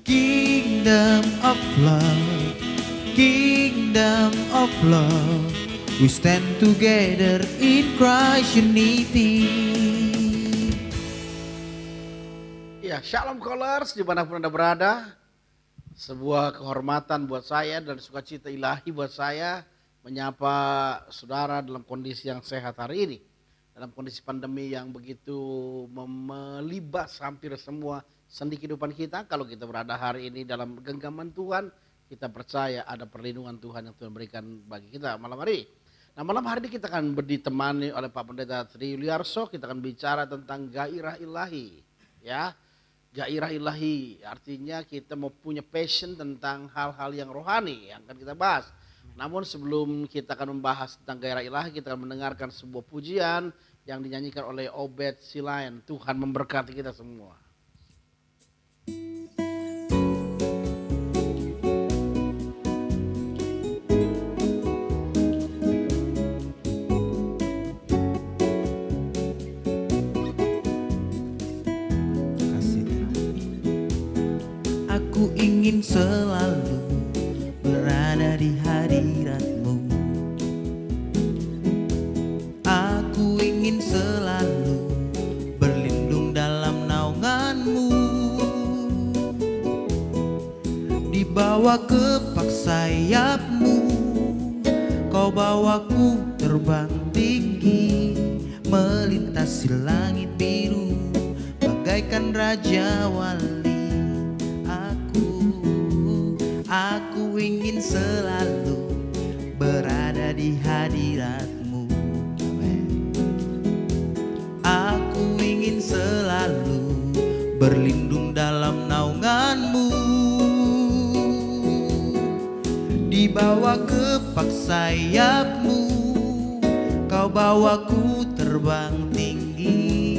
Kingdom of love, kingdom of love, we stand together in Christ unity. Ya, Shalom Callers dimanapun Anda berada. Sebuah kehormatan buat saya dan sukacita ilahi buat saya menyapa saudara dalam kondisi yang sehat hari ini. Dalam kondisi pandemi yang begitu melibas hampir semua sendi kehidupan kita. Kalau kita berada hari ini dalam genggaman Tuhan, kita percaya ada perlindungan Tuhan yang Tuhan berikan bagi kita malam hari ini. Nah, malam hari ini kita akan ditemani oleh Pak Pendeta Tri Yuliarso. Kita akan bicara tentang gairah ilahi, ya. Gairah ilahi artinya kita mau punya passion tentang hal-hal yang rohani yang akan kita bahas. Namun sebelum kita akan membahas tentang gairah ilahi, kita akan mendengarkan sebuah pujian yang dinyanyikan oleh Obed Silayan. Tuhan memberkati kita semua. Aku ingin selalu berada di hadirat-Mu. Aku ingin selalu berlindung dalam naungan-Mu. Dibawa kepak sayap-Mu, Kau bawaku terbang tinggi, melintasi langit biru, bagaikan Raja Wali. Aku ingin selalu berada di hadirat-Mu. Aku ingin selalu berlindung dalam naungan-Mu. Dibawa kepak sayap-Mu, Kau bawaku terbang tinggi,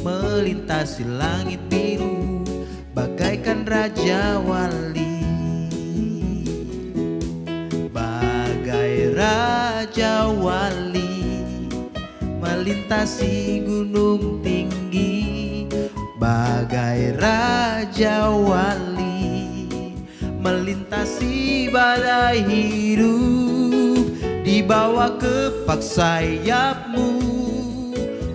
melintasi langit biru, bagaikan Raja Wali. Raja Wali melintasi gunung tinggi, bagai Raja Wali melintasi badai hidup. Dibawa kepak sayap-Mu,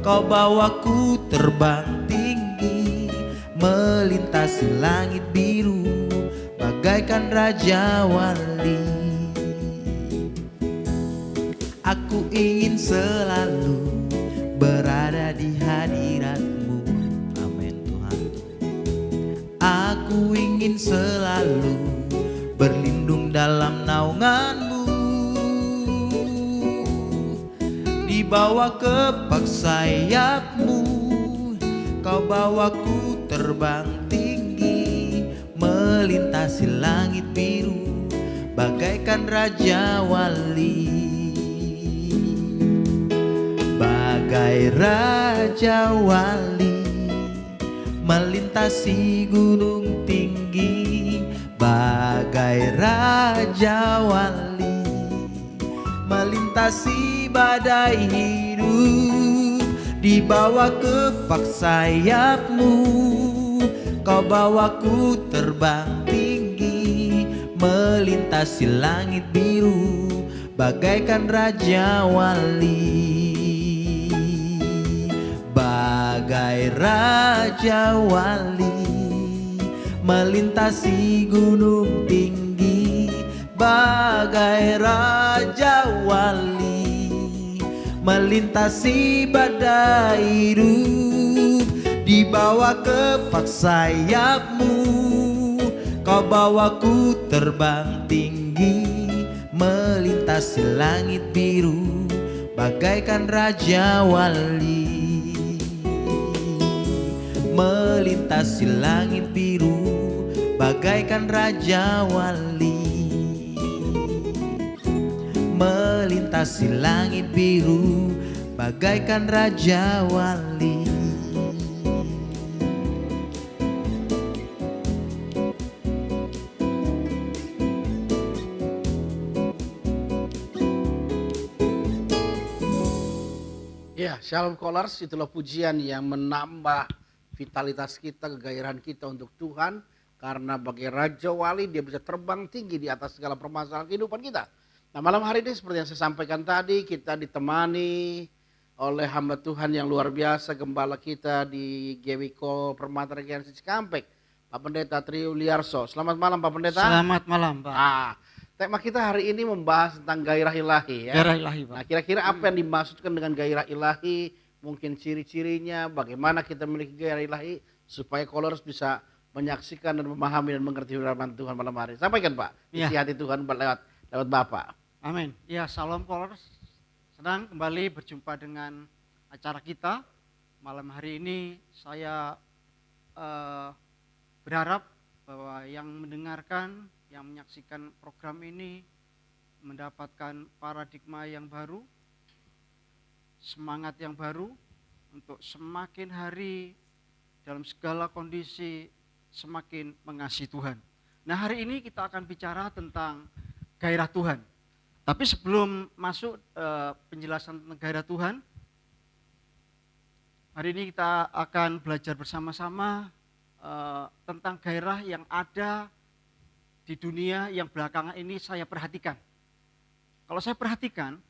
Kau bawaku terbang tinggi, melintasi langit biru, bagaikan Raja Wali. Aku ingin selalu berada di hadirat-Mu. Amin Tuhan. Aku ingin selalu berlindung dalam naungan-Mu. Dibawa kepak sayap-Mu, Kau bawaku terbang tinggi, melintasi langit biru, bagaikan Raja Wali. Bagai Raja Wali melintasi gunung tinggi, bagai Raja Wali melintasi badai hidup. Dibawa kepak sayap-Mu, Kau bawaku terbang tinggi, melintasi langit biru, bagaikan Raja Wali. Bagai Raja Wali melintasi gunung tinggi, bagai Raja Wali melintasi badai hidup. Dibawa kepak sayap-Mu, Kau bawaku terbang tinggi, melintasi langit biru, bagaikan Raja Wali. Melintasi langit biru, bagaikan Raja Wali. Melintasi langit biru, bagaikan Raja Wali. Ya, Shalom Callers, itulah pujian yang menambah vitalitas kita, kegairahan kita untuk Tuhan. Karena bagai Raja Wali dia bisa terbang tinggi di atas segala permasalahan kehidupan kita. Nah malam hari ini seperti yang saya sampaikan tadi, kita ditemani oleh hamba Tuhan yang luar biasa, gembala kita di GWK Permata Regensi Cikampek, Pak Pendeta Trio Liarso. Selamat malam Pak Pendeta. Selamat malam, Pak. Tema kita hari ini membahas tentang gairah ilahi ya. Gairah ilahi, Pak. Nah kira-kira apa yang dimaksudkan dengan gairah ilahi, mungkin ciri-cirinya, bagaimana kita memiliki gairah ilahi, supaya Kolors bisa menyaksikan dan memahami dan mengerti firman Tuhan malam hari. Sampaikan Pak, isi hati Tuhan lewat Bapak. Amin. Ya, Salam Kolors. Senang kembali berjumpa dengan acara kita. Malam hari ini saya berharap bahwa yang mendengarkan, yang menyaksikan program ini mendapatkan paradigma yang baru, semangat yang baru untuk semakin hari dalam segala kondisi semakin mengasihi Tuhan. Nah hari ini kita akan bicara tentang gairah Tuhan. Tapi sebelum masuk penjelasan tentang gairah Tuhan, hari ini kita akan belajar bersama-sama tentang gairah yang ada di dunia yang belakangan ini saya perhatikan. Kalau saya perhatikan,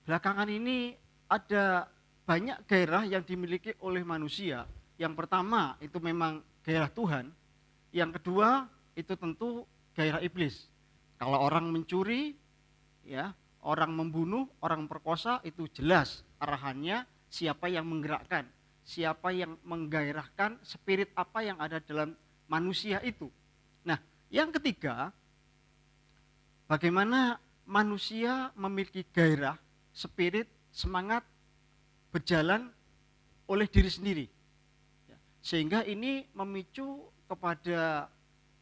belakangan ini ada banyak gairah yang dimiliki oleh manusia. Yang pertama itu memang gairah Tuhan. Yang kedua itu tentu gairah iblis. Kalau orang mencuri, ya, orang membunuh, orang memperkosa, itu jelas arahannya siapa yang menggerakkan, siapa yang menggairahkan, spirit apa yang ada dalam manusia itu. Nah, yang ketiga, bagaimana manusia memiliki gairah, spirit, semangat berjalan oleh diri sendiri. Sehingga ini memicu kepada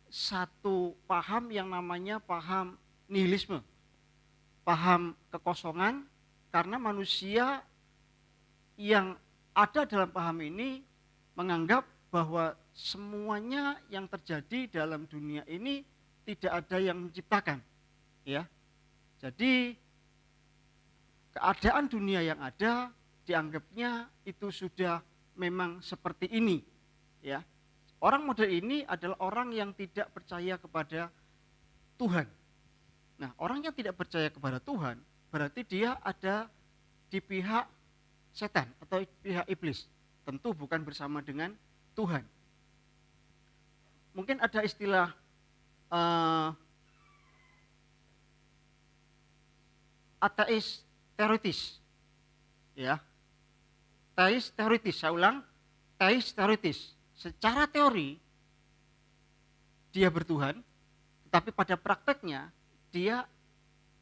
satu paham yang namanya paham nihilisme. Paham kekosongan, karena manusia yang ada dalam paham ini menganggap bahwa semuanya yang terjadi dalam dunia ini tidak ada yang menciptakan, ya. Jadi keadaan dunia yang ada dianggapnya itu sudah memang seperti ini, ya. Orang model ini adalah orang yang tidak percaya kepada Tuhan. Nah, orang yang tidak percaya kepada Tuhan berarti dia ada di pihak setan atau pihak iblis. Tentu bukan bersama dengan Tuhan. Mungkin ada istilah ateis teoritis, ya. Teis teoritis, saya ulang, teis teoritis. Secara teori dia bertuhan, tetapi pada prakteknya dia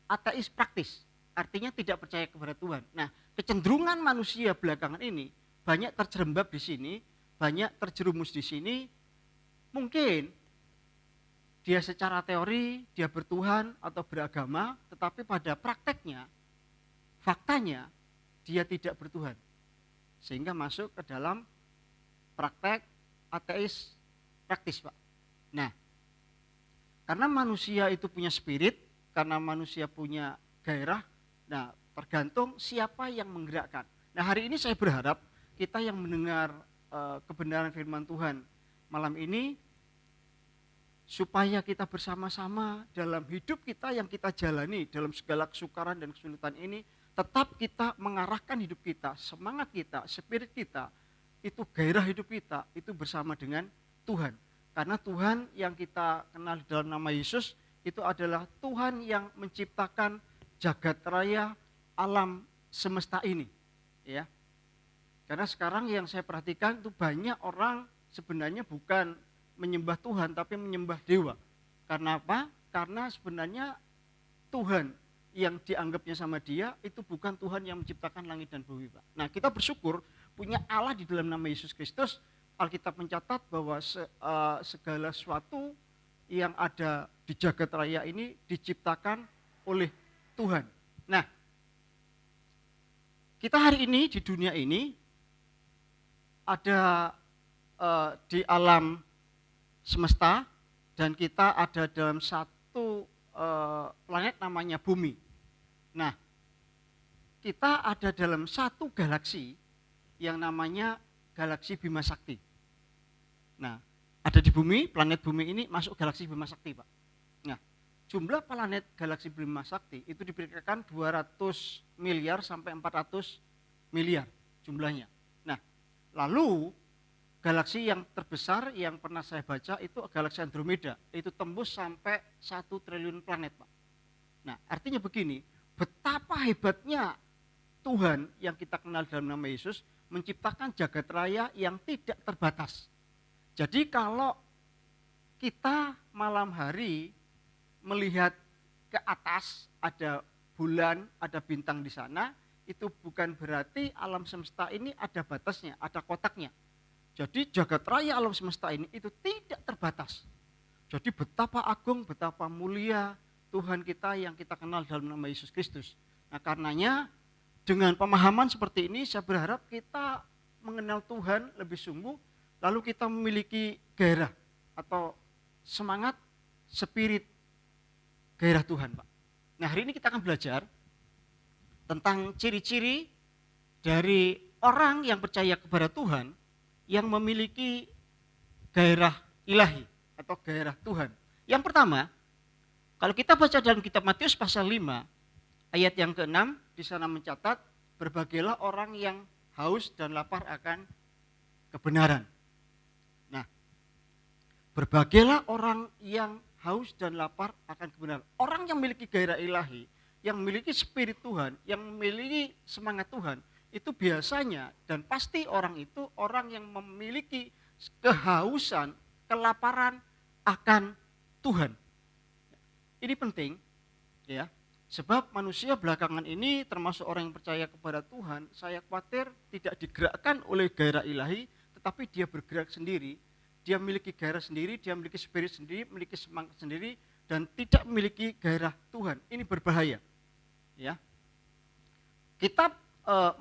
ateis praktis, artinya tidak percaya kepada Tuhan. Nah, kecenderungan manusia belakangan ini banyak terjerembab di sini, banyak terjerumus di sini. Mungkin dia secara teori dia bertuhan atau beragama, tetapi pada prakteknya, faktanya dia tidak bertuhan. Sehingga masuk ke dalam praktek ateis praktis, Pak. Nah, karena manusia itu punya spirit, karena manusia punya gairah, nah tergantung siapa yang menggerakkan. Nah hari ini saya berharap kita yang mendengar kebenaran firman Tuhan malam ini, supaya kita bersama-sama dalam hidup kita yang kita jalani dalam segala kesukaran dan kesulitan ini, tetap kita mengarahkan hidup kita, semangat kita, spirit kita, itu gairah hidup kita, itu bersama dengan Tuhan. Karena Tuhan yang kita kenal dalam nama Yesus, itu adalah Tuhan yang menciptakan jagat raya alam semesta ini. Ya. Karena sekarang yang saya perhatikan itu banyak orang sebenarnya bukan menyembah Tuhan, tapi menyembah dewa. Karena apa? Karena sebenarnya Tuhan yang dianggapnya sama dia itu bukan Tuhan yang menciptakan langit dan bumi, Pak. Nah, kita bersyukur punya Allah di dalam nama Yesus Kristus. Alkitab mencatat bahwa segala sesuatu yang ada di jagat raya ini diciptakan oleh Tuhan. Nah, kita hari ini di dunia ini ada di alam semesta, dan kita ada dalam satu planet namanya bumi. Nah, kita ada dalam satu galaksi yang namanya galaksi Bima Sakti. Nah, ada di bumi, planet bumi ini masuk galaksi Bima Sakti, Pak. Nah, jumlah planet galaksi Bima Sakti itu diperkirakan 200 miliar sampai 400 miliar jumlahnya. Nah, lalu galaksi yang terbesar yang pernah saya baca itu galaksi Andromeda, itu tembus sampai 1 triliun planet, Pak. Nah, artinya begini, betapa hebatnya Tuhan yang kita kenal dalam nama Yesus menciptakan jagat raya yang tidak terbatas. Jadi kalau kita malam hari melihat ke atas, ada bulan, ada bintang di sana, itu bukan berarti alam semesta ini ada batasnya, ada kotaknya. Jadi jagat raya alam semesta ini itu tidak terbatas. Jadi betapa agung, betapa mulia Tuhan kita yang kita kenal dalam nama Yesus Kristus. Nah, karenanya dengan pemahaman seperti ini saya berharap kita mengenal Tuhan lebih sungguh, lalu kita memiliki gairah atau semangat, spirit gairah Tuhan, Pak. Nah, hari ini kita akan belajar tentang ciri-ciri dari orang yang percaya kepada Tuhan yang memiliki gairah ilahi atau gairah Tuhan. Yang pertama, kalau kita baca dalam kitab Matius pasal 5 ayat yang ke-6, di sana mencatat, berbagailah orang yang haus dan lapar akan kebenaran. Nah, berbagailah orang yang haus dan lapar akan kebenaran. Orang yang memiliki gairah ilahi, yang memiliki spirit Tuhan, yang memiliki semangat Tuhan, itu biasanya dan pasti orang itu orang yang memiliki kehausan, kelaparan akan Tuhan. Ini penting, ya. Sebab manusia belakangan ini termasuk orang yang percaya kepada Tuhan, saya khawatir tidak digerakkan oleh gairah ilahi, tetapi dia bergerak sendiri, dia memiliki gairah sendiri, dia memiliki spirit sendiri, memiliki semangat sendiri, dan tidak memiliki gairah Tuhan. Ini berbahaya. Ya. Kitab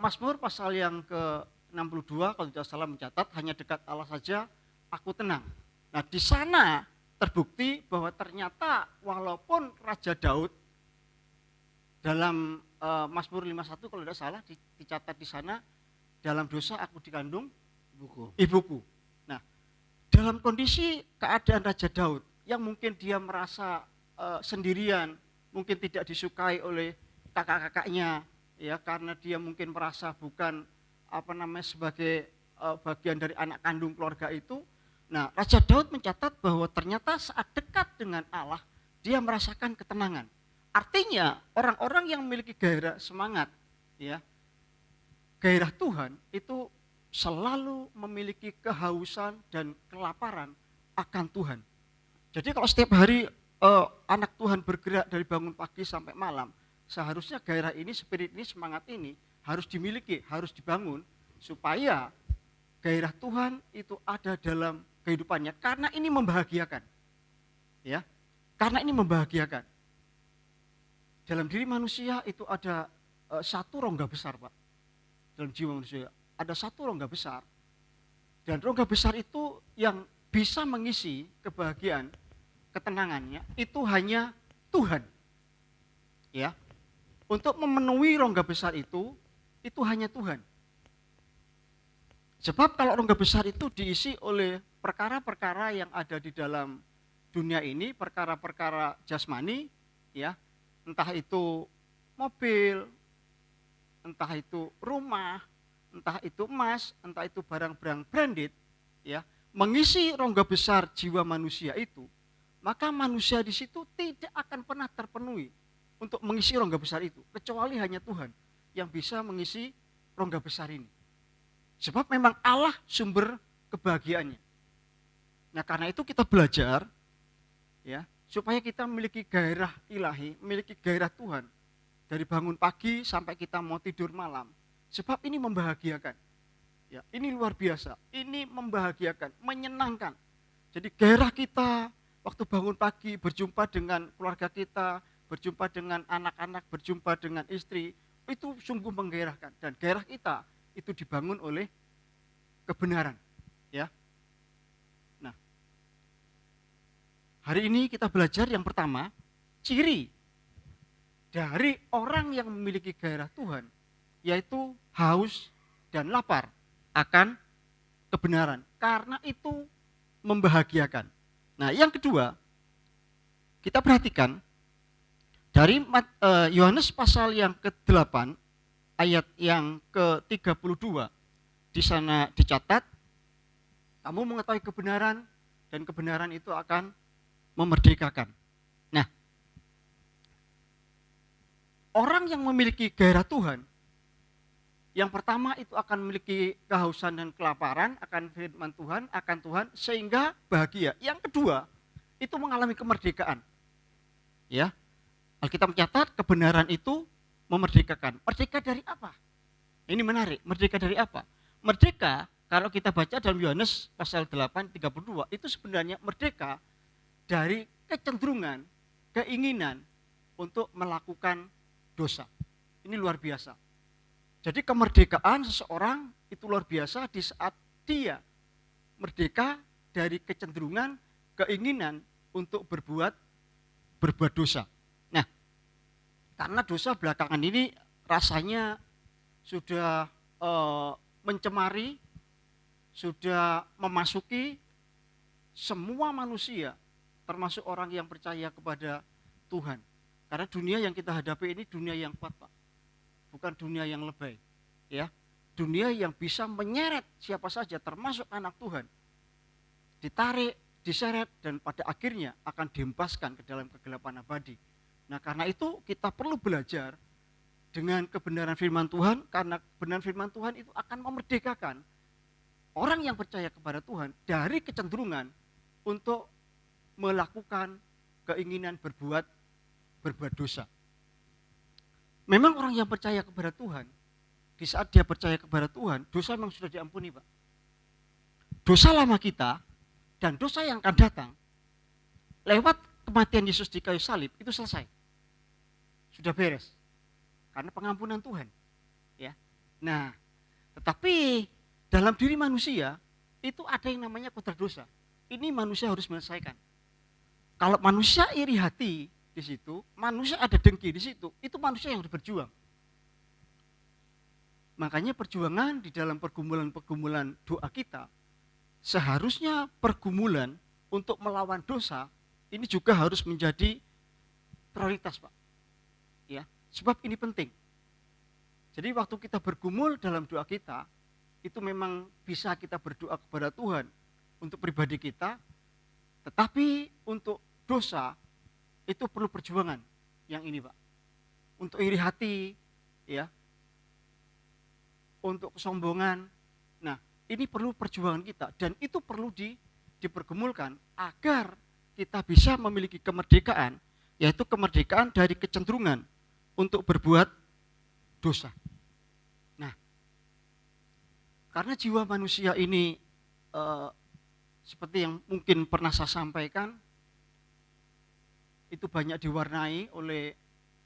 Mazmur pasal yang ke-62 kalau tidak salah mencatat, hanya dekat Allah saja aku tenang. Nah, di sana terbukti bahwa ternyata walaupun Raja Daud dalam Mazmur 51 kalau tidak salah dicatat di sana, dalam dosa aku dikandung ibuku. Nah, dalam kondisi keadaan Raja Daud yang mungkin dia merasa sendirian, mungkin tidak disukai oleh kakak-kakaknya, ya, karena dia mungkin merasa bukan sebagai bagian dari anak kandung keluarga itu. Nah, Raja Daud mencatat bahwa ternyata saat dekat dengan Allah dia merasakan ketenangan. Artinya orang-orang yang memiliki gairah semangat, ya, gairah Tuhan itu selalu memiliki kehausan dan kelaparan akan Tuhan. Jadi kalau setiap hari anak Tuhan bergerak dari bangun pagi sampai malam, seharusnya gairah ini, spirit ini, semangat ini harus dimiliki, harus dibangun supaya gairah Tuhan itu ada dalam kehidupannya, karena ini membahagiakan. Ya. Karena ini membahagiakan. Dalam diri manusia itu ada satu rongga besar, Pak. Dalam jiwa manusia ada satu rongga besar. Dan rongga besar itu yang bisa mengisi kebahagiaan, ketenangannya itu hanya Tuhan. Ya. Untuk memenuhi rongga besar itu hanya Tuhan. Sebab kalau rongga besar itu diisi oleh perkara-perkara yang ada di dalam dunia ini, perkara-perkara jasmani, ya, entah itu mobil, entah itu rumah, entah itu emas, entah itu barang-barang branded, ya, mengisi rongga besar jiwa manusia itu, maka manusia di situ tidak akan pernah terpenuhi untuk mengisi rongga besar itu, kecuali hanya Tuhan yang bisa mengisi rongga besar ini. Sebab memang Allah sumber kebahagiaannya. Nah, karena itu kita belajar, ya, supaya kita memiliki gairah ilahi, memiliki gairah Tuhan dari bangun pagi sampai kita mau tidur malam. Sebab ini membahagiakan. Ya, ini luar biasa. Ini membahagiakan, menyenangkan. Jadi gairah kita waktu bangun pagi berjumpa dengan keluarga kita, berjumpa dengan anak-anak, berjumpa dengan istri, itu sungguh menggairahkan. Dan gairah kita itu dibangun oleh kebenaran. Ya. Nah, hari ini kita belajar yang pertama, ciri dari orang yang memiliki gairah Tuhan, yaitu haus dan lapar akan kebenaran. Karena itu membahagiakan. Nah, yang kedua, kita perhatikan dari Yohanes pasal yang ke-8 ayat yang ke-32, di sana dicatat, kamu mengetahui kebenaran dan kebenaran itu akan memerdekakan. Nah, orang yang memiliki gairah Tuhan, yang pertama itu akan memiliki kehausan dan kelaparan akan firman Tuhan, akan Tuhan, sehingga bahagia. Yang kedua, itu mengalami kemerdekaan. Ya, Alkitab mencatat kebenaran itu memerdekakan. Merdeka dari apa? Ini menarik, merdeka dari apa? Merdeka, kalau kita baca dalam Yohanes pasal 8:32, itu sebenarnya merdeka dari kecenderungan, keinginan untuk melakukan dosa. Ini luar biasa. Jadi kemerdekaan seseorang itu luar biasa di saat dia merdeka dari kecenderungan, keinginan untuk berbuat dosa. Nah, karena dosa belakangan ini rasanya sudah mencemari, sudah memasuki semua manusia, termasuk orang yang percaya kepada Tuhan. Karena dunia yang kita hadapi ini dunia yang kuat, Pak. Bukan dunia yang lebay, ya. Dunia yang bisa menyeret siapa saja, termasuk anak Tuhan, ditarik, diseret, dan pada akhirnya akan dihempaskan ke dalam kegelapan abadi. Nah, karena itu kita perlu belajar dengan kebenaran firman Tuhan, karena kebenaran firman Tuhan itu akan memerdekakan orang yang percaya kepada Tuhan dari kecenderungan untuk melakukan keinginan berbuat dosa. Memang orang yang percaya kepada Tuhan, di saat dia percaya kepada Tuhan, dosa memang sudah diampuni, Pak. Dosa lama kita dan dosa yang akan datang lewat kematian Yesus di kayu salib itu selesai. Sudah beres. Karena pengampunan Tuhan. Ya. Nah, tetapi dalam diri manusia itu ada yang namanya kodrat dosa. Ini manusia harus menyelesaikan. Kalau manusia iri hati di situ, manusia ada dengki di situ, itu manusia yang harus berjuang. Makanya perjuangan di dalam pergumulan-pergumulan doa kita, seharusnya pergumulan untuk melawan dosa ini juga harus menjadi prioritas, Pak. Ya, sebab ini penting. Jadi waktu kita bergumul dalam doa kita, itu memang bisa kita berdoa kepada Tuhan untuk pribadi kita, tetapi untuk dosa itu perlu perjuangan yang ini, Pak. Untuk iri hati, ya, untuk kesombongan. Nah, ini perlu perjuangan kita dan itu perlu dipergumulkan agar kita bisa memiliki kemerdekaan, yaitu kemerdekaan dari kecenderungan untuk berbuat dosa. Nah, karena jiwa manusia ini seperti yang mungkin pernah saya sampaikan, itu banyak diwarnai oleh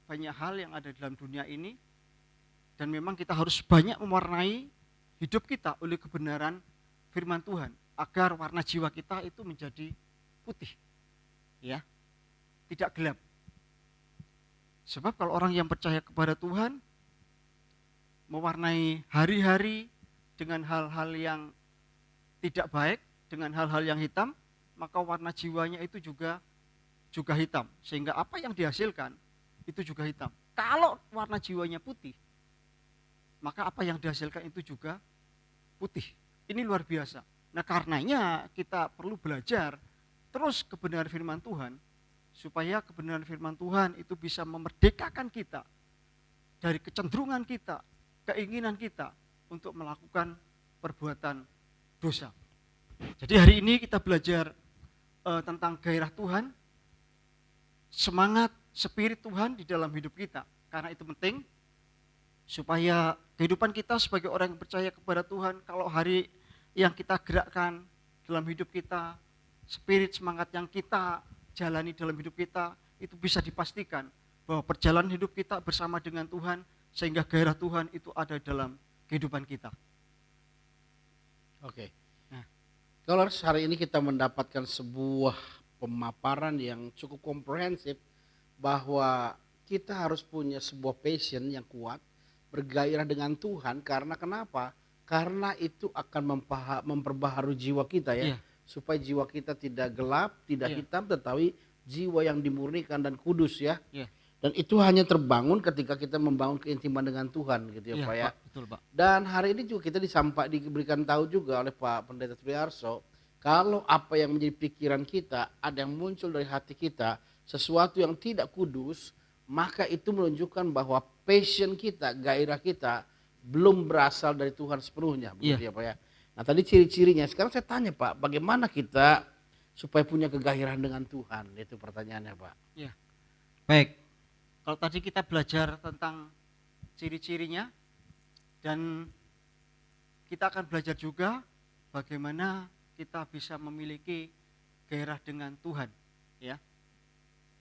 banyak hal yang ada dalam dunia ini, dan memang kita harus banyak mewarnai hidup kita oleh kebenaran firman Tuhan agar warna jiwa kita itu menjadi putih, ya, tidak gelap. Sebab kalau orang yang percaya kepada Tuhan mewarnai hari-hari dengan hal-hal yang tidak baik, dengan hal-hal yang hitam, maka warna jiwanya itu juga hitam, sehingga apa yang dihasilkan itu juga hitam. Kalau warna jiwanya putih, maka apa yang dihasilkan itu juga putih. Ini luar biasa. Nah, karenanya kita perlu belajar terus kebenaran firman Tuhan, supaya kebenaran firman Tuhan itu bisa memerdekakan kita dari kecenderungan kita, keinginan kita untuk melakukan perbuatan dosa. Jadi hari ini kita belajar tentang gairah Tuhan, semangat spirit Tuhan di dalam hidup kita. Karena itu penting supaya kehidupan kita sebagai orang yang percaya kepada Tuhan, kalau hari yang kita gerakkan dalam hidup kita, spirit semangat yang kita jalani dalam hidup kita, itu bisa dipastikan bahwa perjalanan hidup kita bersama dengan Tuhan, sehingga gairah Tuhan itu ada dalam kehidupan kita. Oke. Nah, Kalau hari ini kita mendapatkan sebuah pemaparan yang cukup komprehensif bahwa kita harus punya sebuah passion yang kuat, bergairah dengan Tuhan. Karena kenapa? Karena itu akan memperbaharui jiwa kita, ya. Iya. supaya jiwa kita tidak gelap, tidak Iya. hitam, tetapi jiwa yang dimurnikan dan kudus ya. Iya. Dan itu hanya terbangun ketika kita membangun keintiman dengan Tuhan gitu ya Iya, Pak ya. Pak, betul, Pak. Dan hari ini juga kita diberikan tahu juga oleh Pak Pendeta Triarso, kalau apa yang menjadi pikiran kita, ada yang muncul dari hati kita, sesuatu yang tidak kudus, maka itu menunjukkan bahwa passion kita, gairah kita belum berasal dari Tuhan sepenuhnya, begitu ya Pak ya. Nah tadi ciri-cirinya, sekarang saya tanya Pak, bagaimana kita supaya punya kegairahan dengan Tuhan? Itu pertanyaannya Pak. Iya. Baik, Kalau tadi kita belajar tentang ciri-cirinya, dan kita akan belajar juga bagaimana kita bisa memiliki gairah dengan Tuhan, ya.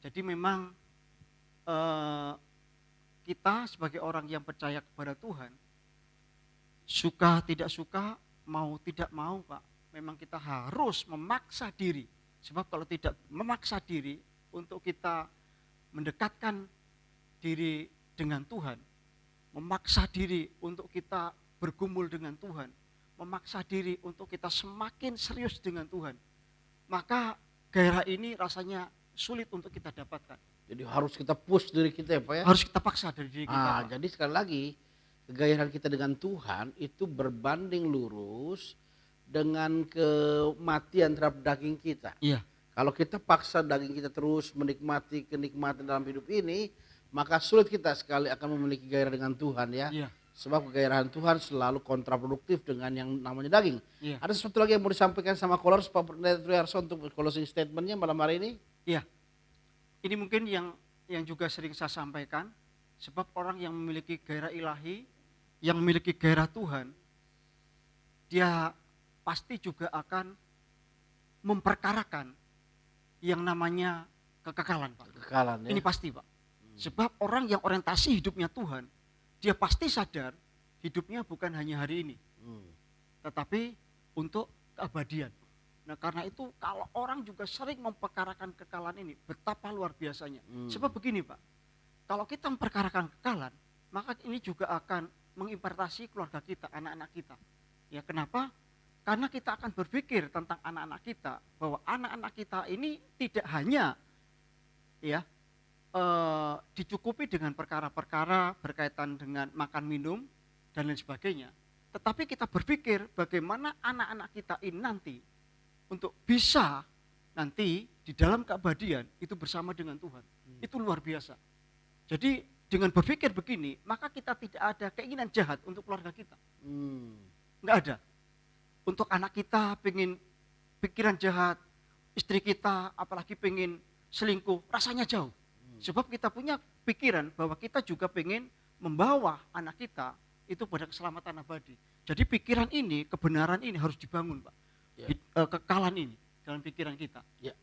Jadi memang kita sebagai orang yang percaya kepada Tuhan, suka tidak suka, mau tidak mau Pak, memang kita harus memaksa diri. Sebab kalau tidak memaksa diri untuk kita mendekatkan diri dengan Tuhan, memaksa diri untuk kita bergumul dengan Tuhan, memaksa diri untuk kita semakin serius dengan Tuhan, maka gairah ini rasanya sulit untuk kita dapatkan. Jadi harus kita push diri kita ya Pak ya. Harus kita paksa dari diri kita. Pak. Jadi sekali lagi kegairahan kita dengan Tuhan itu berbanding lurus dengan kematian terhadap daging kita. Iya, Kalau kita paksa daging kita terus menikmati kenikmatan dalam hidup ini, maka sulit kita sekali akan memiliki gairah dengan Tuhan ya. iya, Sebab kegairahan Tuhan selalu kontraproduktif dengan yang namanya daging. iya, Ada sesuatu lagi yang mau disampaikan sama Kolors Pak Pendeta Triarso untuk closing statementnya malam hari ini? iya. Ini mungkin yang juga sering saya sampaikan, sebab orang yang memiliki gairah ilahi, yang memiliki gairah Tuhan, dia pasti juga akan memperkarakan yang namanya kekekalan, Pak. Kekekalan ya. Ini pasti, Pak. Sebab orang yang orientasi hidupnya Tuhan, dia pasti sadar hidupnya bukan hanya hari ini, tetapi untuk keabadian. Nah karena itu kalau orang juga sering memperkarakan kekekalan ini, betapa luar biasanya. Sebab begini Pak, kalau kita memperkarakan kekekalan, maka ini juga akan mengimpartasi keluarga kita, anak-anak kita. Ya kenapa? Karena kita akan berpikir tentang anak-anak kita, bahwa anak-anak kita ini tidak hanya ya dicukupi dengan perkara-perkara berkaitan dengan makan minum dan lain sebagainya. Tetapi kita berpikir bagaimana anak-anak kita ini nanti untuk bisa nanti di dalam keabadian itu bersama dengan Tuhan. Itu luar biasa. Jadi dengan berpikir begini, maka kita tidak ada keinginan jahat untuk keluarga kita. Enggak ada. Untuk anak kita pengen pikiran jahat, istri kita apalagi pengen selingkuh, rasanya jauh. Sebab kita punya pikiran bahwa kita juga pengen membawa anak kita itu pada keselamatan abadi. Jadi pikiran ini, kebenaran ini harus dibangun Pak. Kekekalan ini dalam pikiran kita. Ya.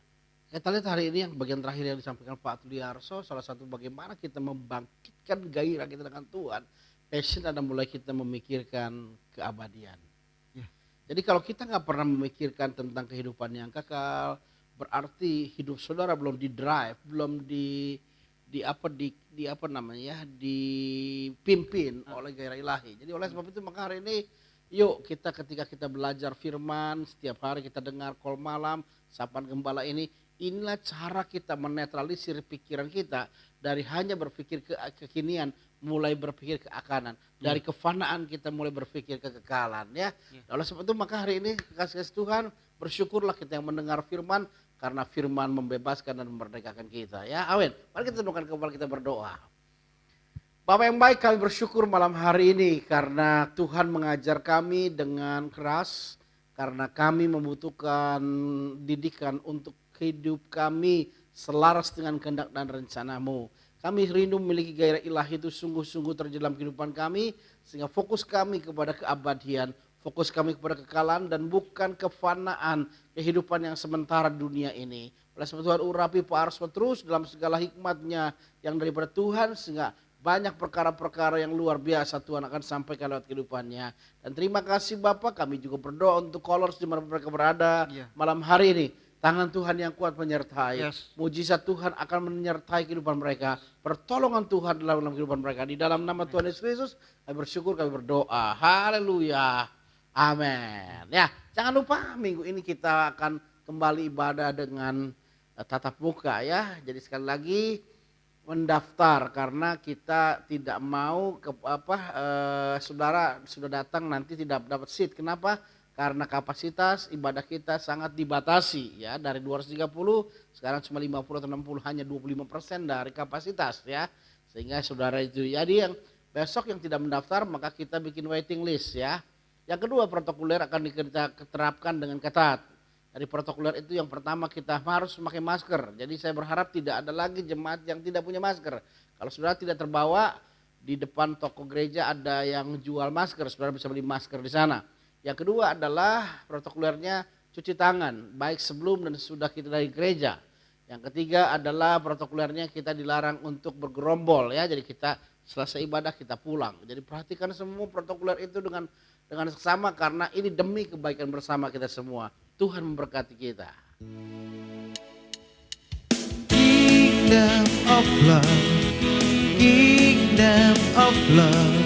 Kita lihat hari ini yang bagian terakhir yang disampaikan Pak Triarso, salah satu bagaimana kita membangkitkan gairah kita dengan Tuhan. Passion adalah mulai kita memikirkan keabadian. Ya. Jadi kalau kita nggak pernah memikirkan tentang kehidupan yang kekal, berarti hidup saudara belum di-drive, belum dipimpin oleh gairah ilahi. Jadi oleh sebab itu maka hari ini yuk ketika kita belajar firman, setiap hari kita dengar call malam, sapaan gembala ini, inilah cara kita menetralisir pikiran kita dari hanya berpikir kekinian, mulai berpikir keakanan. Dari kefanaan kita mulai berpikir kekekalan ya. Oleh sebab itu maka hari ini kasih Tuhan, bersyukurlah kita yang mendengar firman, karena firman membebaskan dan memerdekakan kita ya. Amin. Mari kita tundukkan kepala kita berdoa. Bapak yang baik, kami bersyukur malam hari ini karena Tuhan mengajar kami dengan keras, karena kami membutuhkan didikan untuk hidup kami selaras dengan kehendak dan rencana-Mu. Kami rindu memiliki gairah ilahi itu sungguh-sungguh terjadi dalam kehidupan kami, sehingga fokus kami kepada keabadian, fokus kami kepada kekekalan dan bukan kefanaan kehidupan yang sementara di dunia ini. Oleh sebab Tuhan urapi Pak Arsma terus dalam segala hikmatnya yang daripada Tuhan, sehingga banyak perkara-perkara yang luar biasa Tuhan akan sampaikan lewat kehidupannya. Dan terima kasih Bapak, kami juga berdoa untuk Kolors di mana mereka berada malam hari ini. Tangan Tuhan yang kuat menyertai. Mujizat Tuhan akan menyertai kehidupan mereka. Pertolongan Tuhan dalam kehidupan mereka. Di dalam nama Tuhan Yesus Kristus kami bersyukur, kami berdoa. Haleluya. Amin. Ya, jangan lupa minggu ini kita akan kembali ibadah dengan tatap muka ya. Jadi sekali lagi mendaftar karena kita tidak mau saudara sudah datang nanti tidak dapat seat. Kenapa? Karena kapasitas ibadah kita sangat dibatasi ya, dari 230 sekarang cuma 50 atau 60, hanya 25% dari kapasitas ya. Sehingga saudara itu jadi yang besok yang tidak mendaftar maka kita bikin waiting list ya. Yang kedua, protokoler akan kita terapkan dengan ketat. Dari protokoler itu yang pertama kita harus memakai masker. Jadi saya berharap tidak ada lagi jemaat yang tidak punya masker. Kalau saudara tidak terbawa, di depan toko gereja ada yang jual masker, saudara bisa beli masker di sana. Yang kedua adalah protokolernya cuci tangan, baik sebelum dan sesudah kita dari gereja. Yang ketiga adalah protokolernya kita dilarang untuk bergerombol ya. Jadi kita selesai ibadah kita pulang. Jadi perhatikan semua protokoler itu dengan seksama karena ini demi kebaikan bersama kita semua. Tuhan memberkati kita. Kingdom of love, kingdom of love.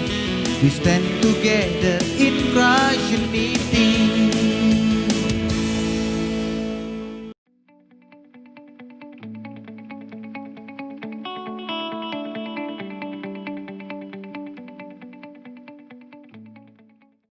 We stand together in Christ.